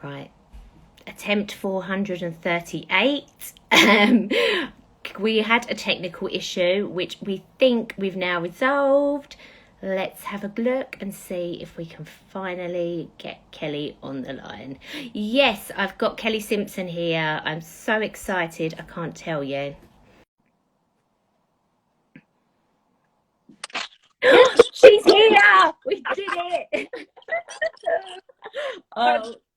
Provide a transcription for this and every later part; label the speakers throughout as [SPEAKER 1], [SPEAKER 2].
[SPEAKER 1] Right. Attempt 438. Um, we had a technical issue, which we think we've now resolved. Let's have a look and see if we can finally get Kelly on the line. Yes, I've got Kellie Simpson here. I'm so excited, I can't tell you. She's here! We did it!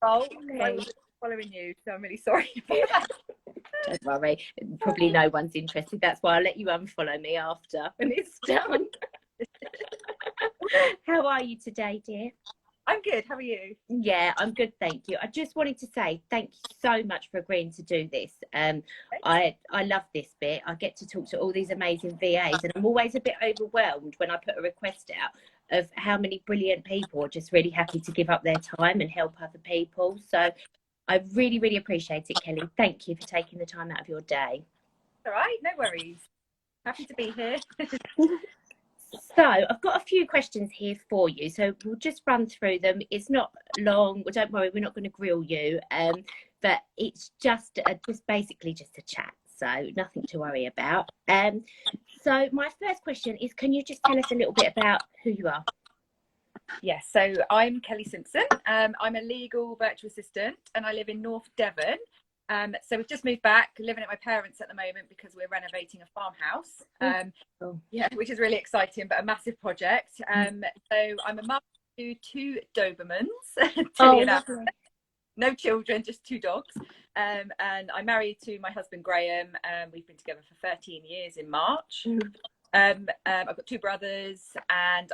[SPEAKER 2] Oh,
[SPEAKER 1] me.
[SPEAKER 2] following you, so I'm really sorry about that.
[SPEAKER 1] Don't worry, probably no one's interested. That's why I'll let you unfollow me after when it's done. How are you today, dear?
[SPEAKER 2] I'm good. How are you?
[SPEAKER 1] Yeah, I'm good, thank you. I just wanted to say thank you so much for agreeing to do this. I love this bit. I get to talk to all these amazing VAs, and I'm always a bit overwhelmed when I put a request out of how many brilliant people are just really happy to give up their time and help other people. So I really, really appreciate it, Kelly. Thank you for taking the time out of your day.
[SPEAKER 2] All right, no worries. Happy to be here.
[SPEAKER 1] So I've got a few questions here for you. So we'll just run through them. It's not long. Well, don't worry, we're not going to grill you. But it's just basically just a chat. So nothing to worry about. So my first question is, can you just tell us a little bit about who you are?
[SPEAKER 2] Yes, so I'm Kellie Simpson. I'm a legal virtual assistant and I live in North Devon. So we've just moved back, living at my parents' at the moment because we're renovating a farmhouse. Yeah, which is really exciting, but a massive project. So I'm a mum to two Dobermans. No children, just two dogs. And I'm married to my husband Graham. We've been together for 13 years in March. I've got two brothers and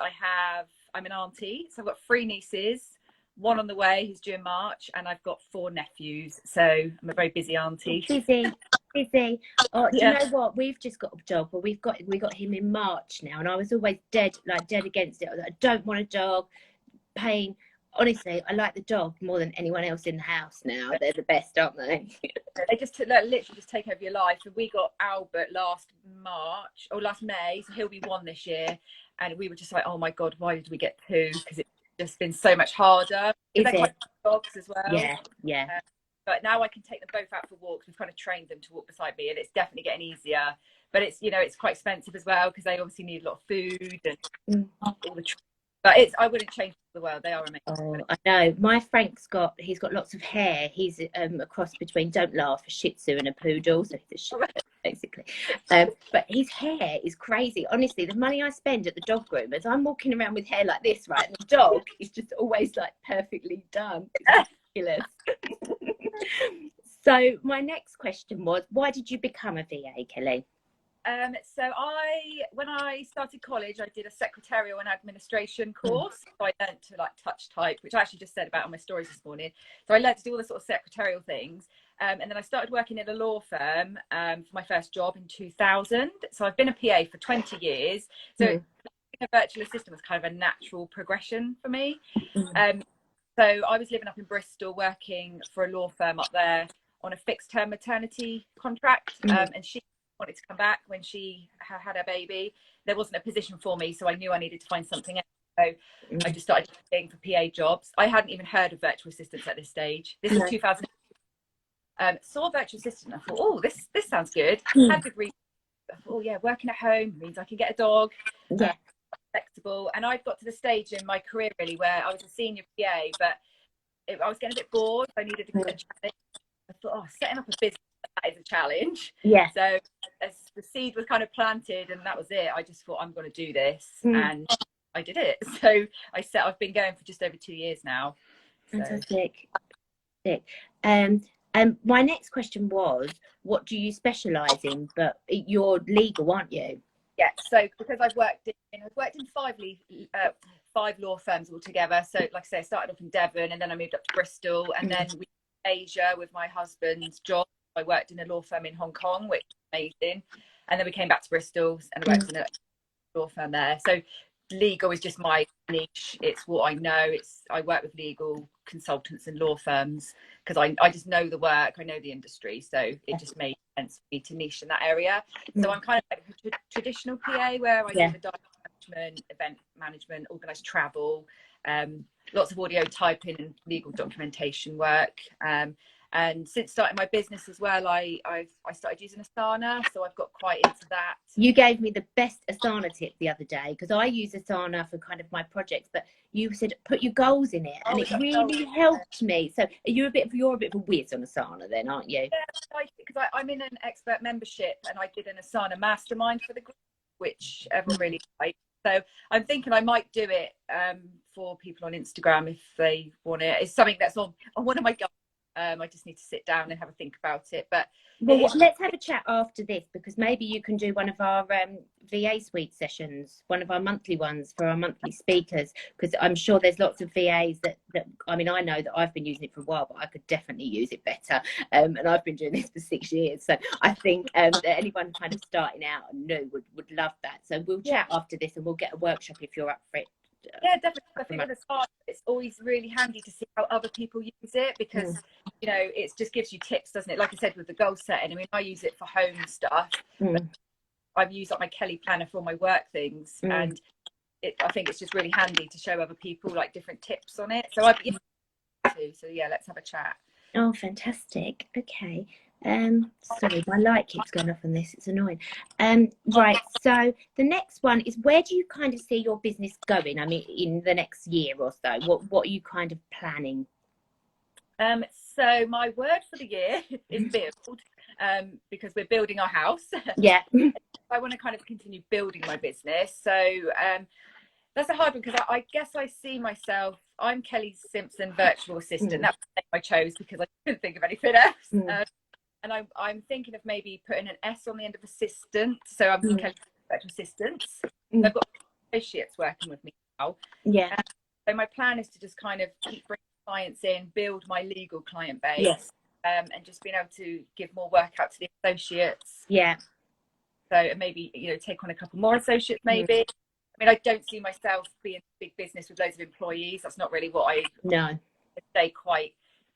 [SPEAKER 2] I'm an auntie. So I've got three nieces, one on the way who's due in March, and I've got four nephews. So I'm a very busy auntie.
[SPEAKER 1] Busy. Oh, do you know what? We've just got a dog, but we got him in March now, and I was always dead against it. I don't want a dog. Pain. Honestly, I like the dog more than anyone else in the house now. They're the best, aren't they?
[SPEAKER 2] They just literally just take over your life. And we got Albert last May, so he'll be one this year. And we were just like, oh my God, why did we get two? Because it's just been so much harder. They're quite dogs as well.
[SPEAKER 1] Yeah.
[SPEAKER 2] But now I can take them both out for walks. We've kind of trained them to walk beside me, and it's definitely getting easier. But it's it's quite expensive as well because they obviously need a lot of food and all the. But I wouldn't change the world. They are amazing.
[SPEAKER 1] Oh, I know. My Frank's got lots of hair. He's a cross between, don't laugh, a Shih Tzu and a poodle. So he's a Shih Tzu, basically. But his hair is crazy. Honestly, the money I spend at the dog groomers, I'm walking around with hair like this, right? And the dog is just always like perfectly done. It's ridiculous. So my next question was, why did you become a VA, Kelly?
[SPEAKER 2] So when I started college, I did a secretarial and administration course. So I learned to touch type, which I actually just said about on my stories this morning. So I learned to do all the sort of secretarial things. And then I started working in a law firm for my first job in 2000. So I've been a PA for 20 years. So being a virtual assistant was kind of a natural progression for me. So I was living up in Bristol, working for a law firm up there on a fixed term maternity contract. And she wanted to come back when she had her baby. There wasn't a position for me, so I knew I needed to find something else. So I just started looking for PA jobs. I hadn't even heard of virtual assistants at this stage. This is 2000. Saw virtual assistant. I thought, oh, this sounds good. Had good reason. I thought, oh yeah, working at home means I can get a dog. Flexible. And I'd got to the stage in my career really where I was a senior PA, but I was getting a bit bored. I needed a challenge. I thought, oh, setting up a business, that is a challenge. So as the seed was kind of planted and that was it, I just thought I'm going to do this, and I did it. So I've been going for just over 2 years now.
[SPEAKER 1] Fantastic. And my next question was, what do you specialise in? But you're legal, aren't you?
[SPEAKER 2] Yeah. So because I've worked in five law firms altogether. So like I say, I started off in Devon and then I moved up to Bristol, and then we Asia with my husband's job. I worked in a law firm in Hong Kong, which was amazing, and then we came back to Bristol and I worked in a law firm there. So legal is just my niche. It's what I know. I work with legal consultants and law firms because I just know the work, I know the industry, so it just made sense for me to niche in that area. So I'm kind of like a traditional PA where I do the diary management, event management, organised travel, lots of audio typing and legal documentation work. And since starting my business as well, I started using Asana, so I've got quite into that.
[SPEAKER 1] You gave me the best Asana tip the other day, because I use Asana for kind of my projects, but you said put your goals in it, and it really helped me. So you're a bit of a whiz on Asana then, aren't you?
[SPEAKER 2] Yeah, because I'm in an expert membership, and I did an Asana mastermind for the group, which everyone really liked. So I'm thinking I might do it for people on Instagram if they want it. It's something that's on one of my goals. I just need to sit down and have a think about it. But
[SPEAKER 1] let's have a chat after this, because maybe you can do one of our VA Suite sessions, one of our monthly ones for our monthly speakers, because I'm sure there's lots of VAs that I mean, I know that I've been using it for a while, but I could definitely use it better. And I've been doing this for 6 years. So I think that anyone kind of starting out and new would love that. So we'll chat after this, and we'll get a workshop if you're up for it.
[SPEAKER 2] Yeah, definitely. I think with Asana, it's always really handy to see how other people use it, because you know, it just gives you tips, doesn't it? Like I said, with the goal setting, I mean, I use it for home stuff. But I've used like my Kellie planner for all my work things, and I think it's just really handy to show other people like different tips on it. So so yeah, let's have a chat.
[SPEAKER 1] Oh, fantastic. Okay. Sorry, my light keeps going off on this, it's annoying. Right, so the next one is, where do you kind of see your business going? I mean, in the next year or so, what are you kind of planning?
[SPEAKER 2] So my word for the year is build, because we're building our house.
[SPEAKER 1] Yeah.
[SPEAKER 2] I want to kind of continue building my business. So that's a hard one, because I guess I see myself, I'm Kellie Simpson, virtual assistant. That's the name I chose because I couldn't think of anything else. And I'm thinking of maybe putting an S on the end of assistant. So I'm Kellie virtual assistant. So I've got associates working with me now.
[SPEAKER 1] Yeah.
[SPEAKER 2] So my plan is to just kind of keep bringing clients in, build my legal client base, and just being able to give more work out to the associates.
[SPEAKER 1] Yeah.
[SPEAKER 2] So maybe, you know, take on a couple more associates maybe. I mean, I don't see myself being a big business with loads of employees. That's not really what I stay quite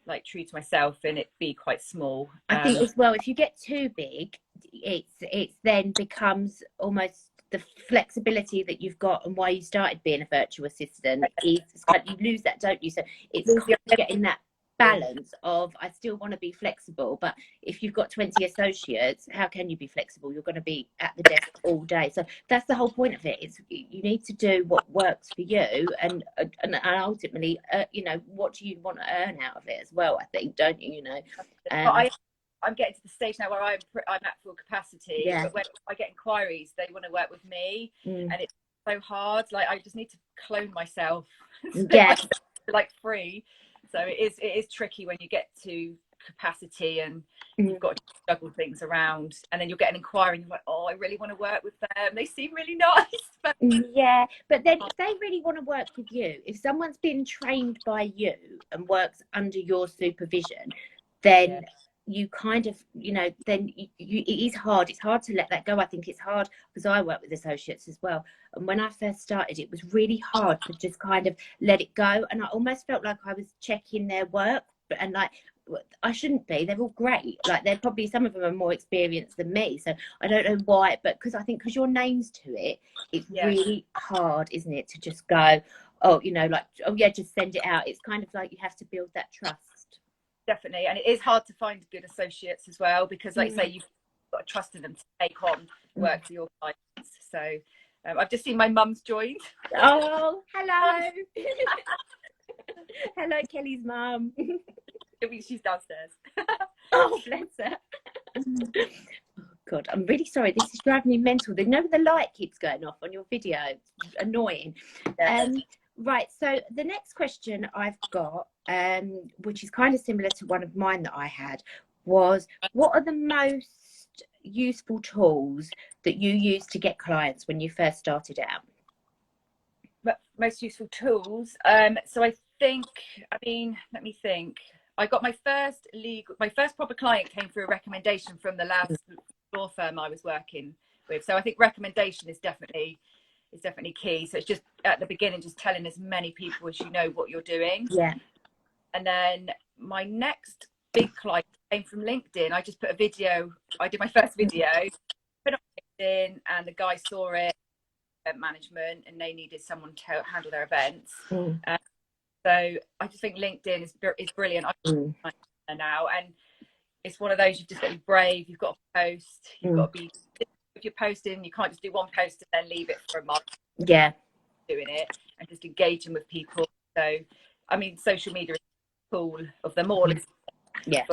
[SPEAKER 2] like true to myself, and it be quite small.
[SPEAKER 1] I think as well, if you get too big, it's then becomes almost the flexibility that you've got and why you started being a virtual assistant is like, you lose that, don't you? So it's getting that balance of, I still want to be flexible, but if you've got 20 associates, how can you be flexible? You're going to be at the desk all day. So that's the whole point of it. It's, you need to do what works for you, and ultimately you know, what do you want to earn out of it as well, I think, don't you? You know,
[SPEAKER 2] I'm getting to the stage now where I'm at full capacity, but when I get inquiries, they want to work with me, and it's so hard. Like, I just need to clone myself, like free. So it is tricky when you get to capacity and you've got to juggle things around, and then you'll get an inquiry and you're like, oh, I really want to work with them. They seem really nice. But
[SPEAKER 1] but then if they really want to work with you, if someone's been trained by you and works under your supervision, then you kind of, you know, then it is hard. It's hard to let that go. I think it's hard because I work with associates as well. And when I first started, it was really hard to just kind of let it go. And I almost felt like I was checking their work, and like, I shouldn't be. They're all great. Like, they're probably, some of them are more experienced than me. So I don't know why, but because I think because your name's to it, it's really hard, isn't it, to just go, oh, you know, like, oh yeah, just send it out. It's kind of like you have to build that trust.
[SPEAKER 2] Definitely. And it is hard to find good associates as well, because like you say, you've got to trust in them to take on work for your clients. So I've just seen my mum's joined.
[SPEAKER 1] Oh, hello. Hello, Kellie's mum.
[SPEAKER 2] She's downstairs.
[SPEAKER 1] Oh, bless her. Oh, God, I'm really sorry. This is driving me mental. You know, the light keeps going off on your video. It's annoying. Right, so the next question I've got, which is kind of similar to one of mine that I had, was, what are the most useful tools that you used to get clients when you first started out?
[SPEAKER 2] Most useful tools. So I think, I mean, let me think. I got my first proper client came through a recommendation from the last law firm I was working with. So I think recommendation is definitely key. So it's just at the beginning, just telling as many people as you know what you're doing.
[SPEAKER 1] Yeah.
[SPEAKER 2] And then my next big client came from LinkedIn. I just put a video. I did my first video, put it on LinkedIn, and the guy saw it. event management, and they needed someone to handle their events.
[SPEAKER 1] Mm.
[SPEAKER 2] So I just think LinkedIn is brilliant. I'm now, and it's one of those, you've just got to be brave. You've got to post. You've got to be, if you're posting, you can't just do one post and then leave it for a month.
[SPEAKER 1] Yeah,
[SPEAKER 2] doing it and just engaging with people. So I mean, social media is the tool of them all.
[SPEAKER 1] Yeah.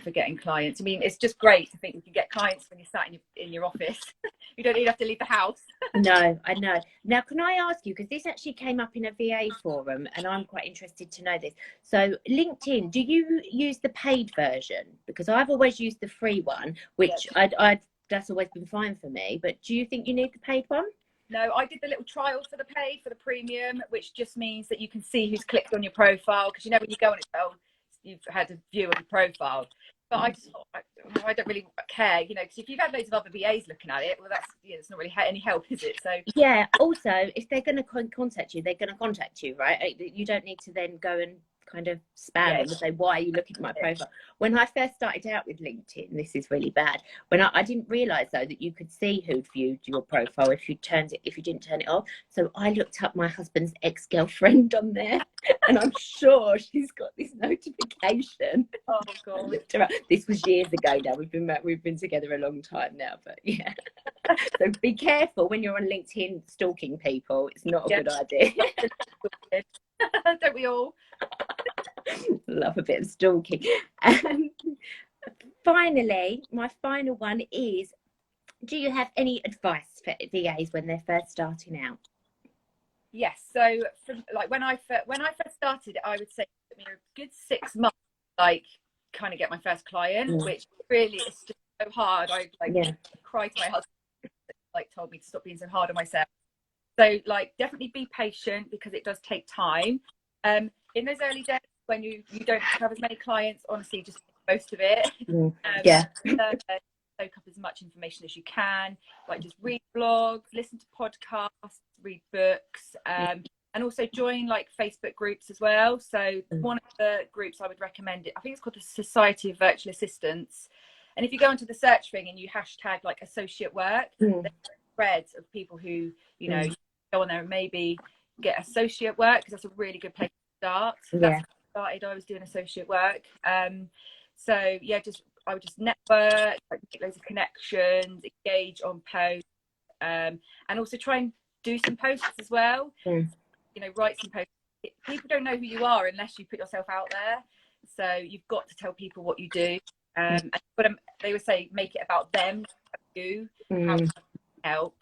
[SPEAKER 2] For getting clients. I mean, it's just great to think you can get clients when you're sat in your office. You don't even have to leave the house.
[SPEAKER 1] No, I know. Now, can I ask you, because this actually came up in a VA forum, and I'm quite interested to know this. So LinkedIn, do you use the paid version? Because I've always used the free one, which that's always been fine for me. But do you think you need the paid one?
[SPEAKER 2] No, I did the little trial for the paid, for the premium, which just means that you can see who's clicked on your profile. Because, you know, when you go on it, you've had a view of your profile. But I just thought, I don't really care, you know, because if you've had loads of other VAs looking at it, well, that's, it's not really any help, is it? So
[SPEAKER 1] yeah. Also, if they're going to contact you, they're going to contact you, right? You don't need to then go and kind of spam them and say, why are you looking at my profile? When I first started out with LinkedIn, this is really bad. When I didn't realise though that you could see who'd viewed your profile if you didn't turn it off. So I looked up my husband's ex-girlfriend on there, and I'm sure she's got this notification.
[SPEAKER 2] Oh god,
[SPEAKER 1] this was years ago now. We've been together a long time now, but yeah. So be careful when you're on LinkedIn stalking people. It's not a good idea.
[SPEAKER 2] Don't we all?
[SPEAKER 1] Love a bit of stalking. Finally, my final one is, do you have any advice for VAs when they're first starting out?
[SPEAKER 2] Yes. So like when I first started, I would say it took me a good 6 months, like kind of get my first client, which really is just so hard. I cried to my husband, like told me to stop being so hard on myself. So like definitely be patient, because it does take time. In those early days when you don't have as many clients, honestly, just make most of it. Soak up as much information as you can, like just read blogs, listen to podcasts, read books, and also join like Facebook groups as well. So one of the groups I would recommend, I think it's called the Society of Virtual Assistants. And if you go into the search thing and you hashtag like associate work, there's threads of people who, you know, go on there and maybe get associate work, because that's a really good place to start. That's how I started. I was doing associate work. So yeah, I would just network, like, make loads of connections, engage on posts, and also try and do some posts as well. You know, write some posts. People don't know who you are unless you put yourself out there. So you've got to tell people what you do. But they would say, make it about them, you, how to help.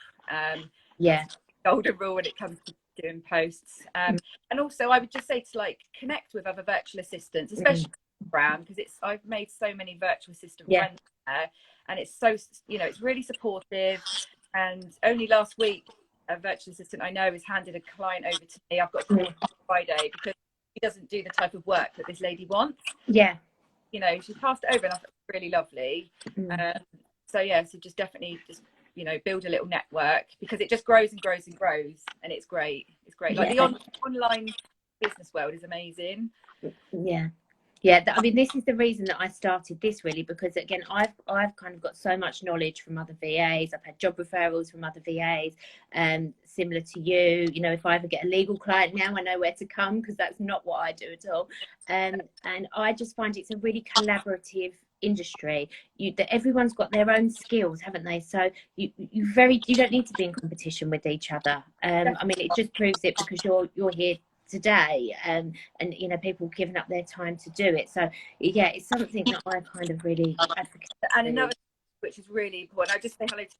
[SPEAKER 2] Golden rule when it comes to doing posts. And also I would just say to like connect with other virtual assistants, especially Instagram, because I've made so many virtual assistant friends there, and it's so, you know, it's really supportive. And only last week a virtual assistant I know has handed a client over to me. I've got a call on Friday because he doesn't do the type of work that this lady wants. You know, she passed it over, and I thought it was really lovely. So just definitely you know, build a little network, because it just grows and grows and grows, and it's great. Like the online business world is amazing.
[SPEAKER 1] I mean, this is the reason that I started this, really, because again, I've kind of got so much knowledge from other VAs. I've had job referrals from other VAs, similar to you. You know, if I ever get a legal client now, I know where to come, because that's not what I do at all. And I just find it's a really collaborative industry. That everyone's got their own skills, haven't they? So you don't need to be in competition with each other. I mean, it just proves it, because you're here today, and you know, people giving up their time to do it. So yeah, it's something that I kind of really advocate.
[SPEAKER 2] And another thing which is really important, I just say hello to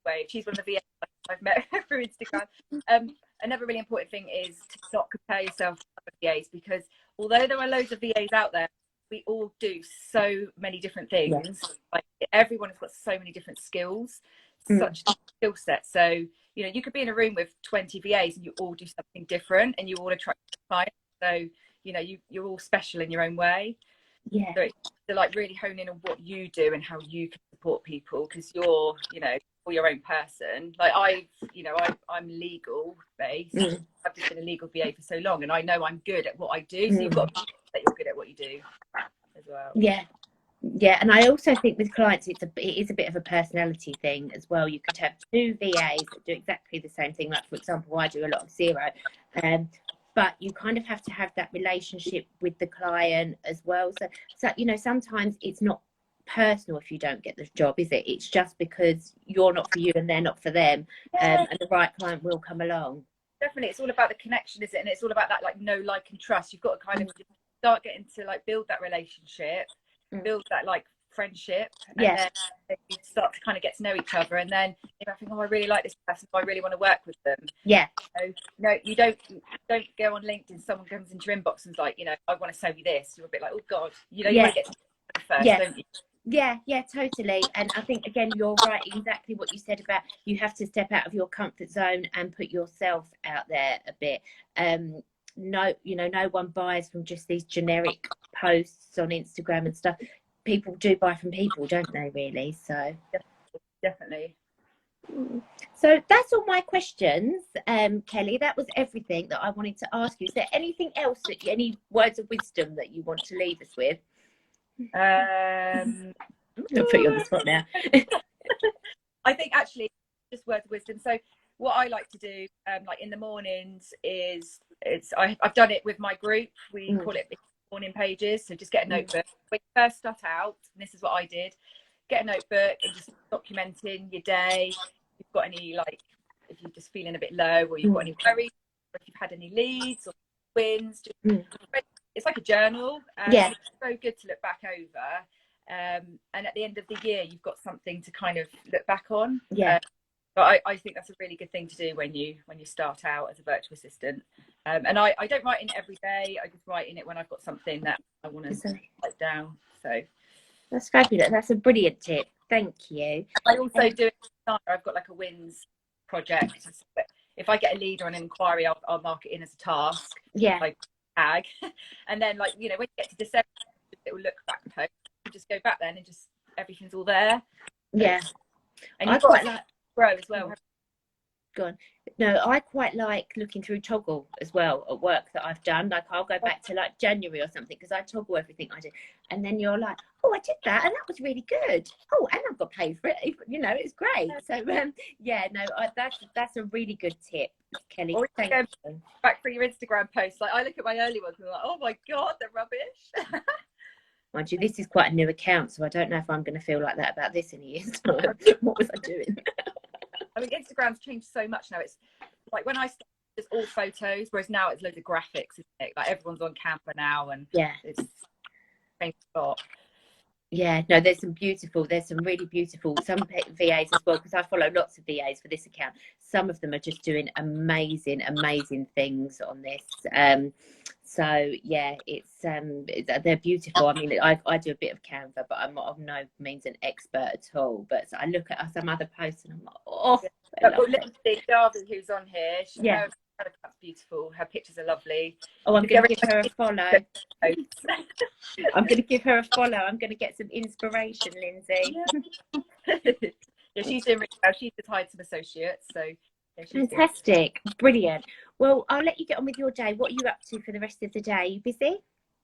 [SPEAKER 2] Wave. She's one of the VAs I've met through Instagram. Another really important thing is to not compare yourself to other VAs, because although there are loads of VAs out there, we all do so many different things. Like everyone has got so many different skills, such skill sets. So you know, you could be in a room with 20 VAs and you all do something different, and you all attract clients. So you know, you're all special in your own way. So to like really hone in on what you do and how you can support people, because you're, you know, for your own person. Like I'm legal based. I've just been a legal VA for so long, and I know I'm good at what I do. So you've got to be that you're good at what you do as well.
[SPEAKER 1] Yeah, and I also think with clients, it is a bit of a personality thing as well. You could have two VAs that do exactly the same thing. Like, for example, I do a lot of zero, um, but you kind of have to have that relationship with the client as well. So you know, sometimes it's not personal if you don't get the job, is it? It's just because you're not for you and they're not for them,
[SPEAKER 2] Yeah,
[SPEAKER 1] and the right client will come along.
[SPEAKER 2] definitely. It's all about the connection, is it? And it's all about that like know, like, and trust. You've got to kind of start getting to like build that relationship, build that like friendship, and
[SPEAKER 1] Yeah,
[SPEAKER 2] then you start to kind of get to know each other. And then if I think, oh, I really like this person, I really want to work with them.
[SPEAKER 1] yeah,
[SPEAKER 2] So, no, you don't go on LinkedIn. Someone comes into your inbox and's like, you know, I want to sell you this. You're a bit like, oh God, you know, you
[SPEAKER 1] yeah,
[SPEAKER 2] want to get to know them first,
[SPEAKER 1] yeah.
[SPEAKER 2] don't you?
[SPEAKER 1] Yeah, totally. And I think, again, you're right, exactly what you said about you have to step out of your comfort zone and put yourself out there a bit. No, you know, no one buys from just these generic posts on Instagram and stuff. People do buy from people, don't they, really? So
[SPEAKER 2] Definitely.
[SPEAKER 1] so that's all my questions, Kelly. That was everything that I wanted to ask you. Is there anything else, any words of wisdom that you want to leave us with? I'll put you on the spot now.
[SPEAKER 2] I think actually just words of wisdom. So what I like to do, like in the mornings, is I've done it with my group. We call it morning pages. So just get a notebook. When you first start out, and this is what I did, get a notebook and just documenting your day. If you've got any, like, if you're just feeling a bit low, or you've got any worries, or if you've had any leads or wins, just, it's like a journal.
[SPEAKER 1] Yeah.
[SPEAKER 2] It's so good to look back over. And at the end of the year, you've got something to kind of look back on.
[SPEAKER 1] Yeah.
[SPEAKER 2] But I think that's a really good thing to do when you start out as a virtual assistant. And I don't write in it every day. I just write in it when I've got something that I want to write down. So
[SPEAKER 1] that's fabulous. That's a brilliant tip. Thank you.
[SPEAKER 2] I also do it. I've got like a wins project. If I get a lead or an inquiry, I'll mark it in as a task.
[SPEAKER 1] Yeah.
[SPEAKER 2] Like tag, and then, like, you know, when you get to December, it will look back post. You just go back then and just everything's all there.
[SPEAKER 1] Yeah.
[SPEAKER 2] And you've got to grow as well.
[SPEAKER 1] Go on. No, I quite like looking through Toggle as well at work that I've done. Like, I'll go back to like January or something, because I toggle everything I do, and then you're like, oh, I did that and that was really good. Oh, and I've got paid for it. You know, it's great. So yeah, no, that's a really good tip, Kelly. Thank you.
[SPEAKER 2] Back for your Instagram posts, like I look at my early ones and I'm like, oh my God, they're rubbish.
[SPEAKER 1] Mind you, this is quite a new account, so I don't know if I'm going to feel like that about this in a year's time. What was I doing?
[SPEAKER 2] I mean, Instagram's changed so much now. It's like when I started, it's all photos, whereas now it's loads of graphics, isn't it? Like everyone's on Canva now, and
[SPEAKER 1] yeah,
[SPEAKER 2] it's changed a lot.
[SPEAKER 1] Yeah, no, there's some really beautiful, some VAs as well, because I follow lots of VAs for this account. Some of them are just doing amazing things on this. So yeah, they're beautiful. I mean, I do a bit of Canva, but I'm not of no means an expert at all. But I look at some other posts and I'm like, oh,
[SPEAKER 2] Lindsay Darby, who's on here,
[SPEAKER 1] yeah,
[SPEAKER 2] that's beautiful. Her pictures are lovely.
[SPEAKER 1] Oh, I'm going to give her a follow. I'm going to give her a follow. I'm going to get some inspiration, Lindsay.
[SPEAKER 2] Yeah, she's doing really well. She's retired some associates, so yeah,
[SPEAKER 1] fantastic, brilliant. Well, I'll let you get on with your day. What are you up to for the rest of the day? Are you busy?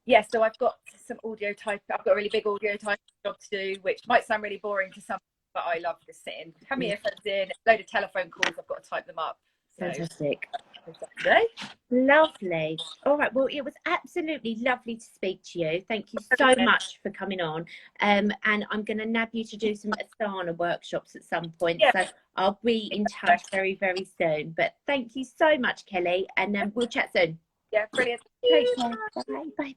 [SPEAKER 2] Yeah, so I've got some audio type. I've got a really big audio type job to do, which might sound really boring to some, but I love just sitting, have my earphones in, a load of telephone calls. I've got to type them up. So.
[SPEAKER 1] Fantastic.
[SPEAKER 2] Today.
[SPEAKER 1] Lovely. All right, well, it was absolutely lovely to speak to you. Thank you so much for coming on, and I'm going to nab you to do some Asana workshops at some point. So I'll be in touch very soon, but thank you so much, Kelly, and we'll chat soon.
[SPEAKER 2] Yeah, brilliant.
[SPEAKER 1] Take care. Bye.